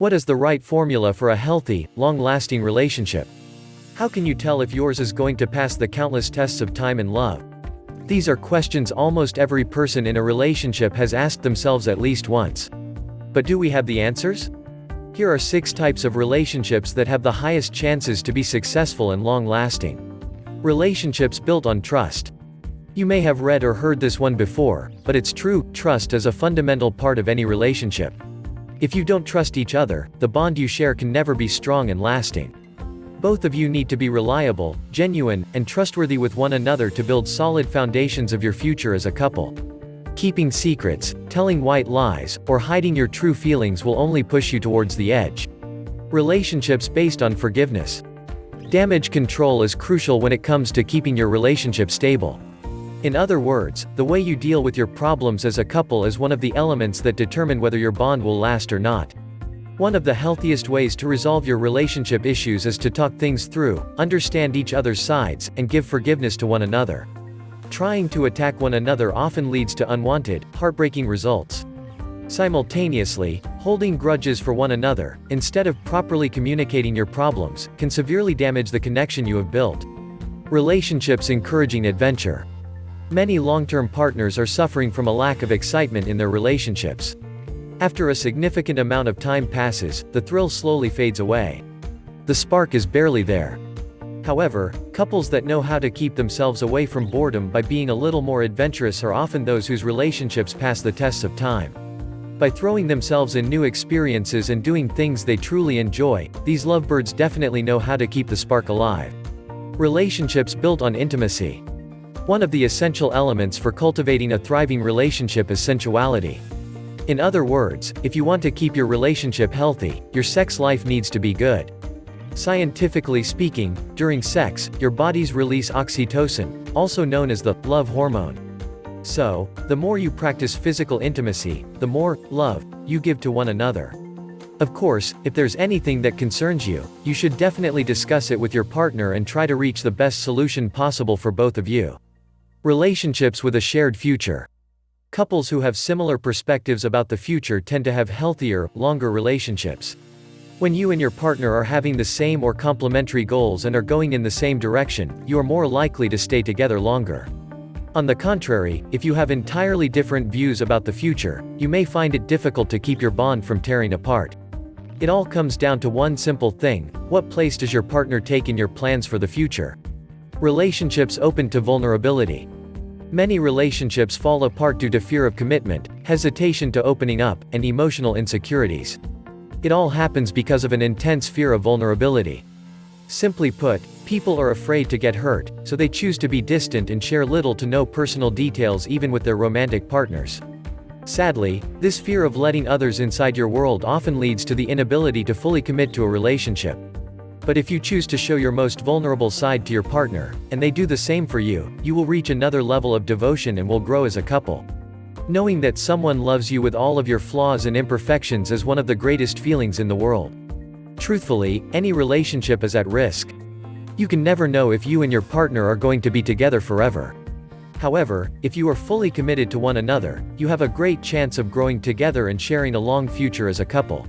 What is the right formula for a healthy, long-lasting relationship? How can you tell if yours is going to pass the countless tests of time and love? These are questions almost every person in a relationship has asked themselves at least once. But do we have the answers? Here are 6 types of relationships that have the highest chances to be successful and long-lasting. Relationships built on trust. You may have read or heard this one before, but it's true, trust is a fundamental part of any relationship. If you don't trust each other, the bond you share can never be strong and lasting. Both of you need to be reliable, genuine, and trustworthy with one another to build solid foundations of your future as a couple. Keeping secrets, telling white lies, or hiding your true feelings will only push you towards the edge. Relationships based on forgiveness. Damage control is crucial when it comes to keeping your relationship stable. In other words, the way you deal with your problems as a couple is one of the elements that determine whether your bond will last or not. One of the healthiest ways to resolve your relationship issues is to talk things through, understand each other's sides, and give forgiveness to one another. Trying to attack one another often leads to unwanted, heartbreaking results. Simultaneously, holding grudges for one another, instead of properly communicating your problems, can severely damage the connection you have built. Relationships encouraging adventure. Many long-term partners are suffering from a lack of excitement in their relationships. After a significant amount of time passes, the thrill slowly fades away. The spark is barely there. However, couples that know how to keep themselves away from boredom by being a little more adventurous are often those whose relationships pass the tests of time. By throwing themselves in new experiences and doing things they truly enjoy, these lovebirds definitely know how to keep the spark alive. Relationships built on intimacy. One of the essential elements for cultivating a thriving relationship is sensuality. In other words, if you want to keep your relationship healthy, your sex life needs to be good. Scientifically speaking, during sex, your bodies release oxytocin, also known as the love hormone. So, the more you practice physical intimacy, the more love you give to one another. Of course, if there's anything that concerns you, you should definitely discuss it with your partner and try to reach the best solution possible for both of you. Relationships with a shared future. Couples who have similar perspectives about the future tend to have healthier, longer relationships. When you and your partner are having the same or complementary goals and are going in the same direction, you are more likely to stay together longer. On the contrary, if you have entirely different views about the future, you may find it difficult to keep your bond from tearing apart. It all comes down to one simple thing: what place does your partner take in your plans for the future? Relationships open to vulnerability. Many relationships fall apart due to fear of commitment, hesitation to opening up, and emotional insecurities. It all happens because of an intense fear of vulnerability. Simply put, people are afraid to get hurt, so they choose to be distant and share little to no personal details even with their romantic partners. Sadly, this fear of letting others inside your world often leads to the inability to fully commit to a relationship. But if you choose to show your most vulnerable side to your partner, and they do the same for you, you will reach another level of devotion and will grow as a couple. Knowing that someone loves you with all of your flaws and imperfections is one of the greatest feelings in the world. Truthfully, any relationship is at risk. You can never know if you and your partner are going to be together forever. However, if you are fully committed to one another, you have a great chance of growing together and sharing a long future as a couple.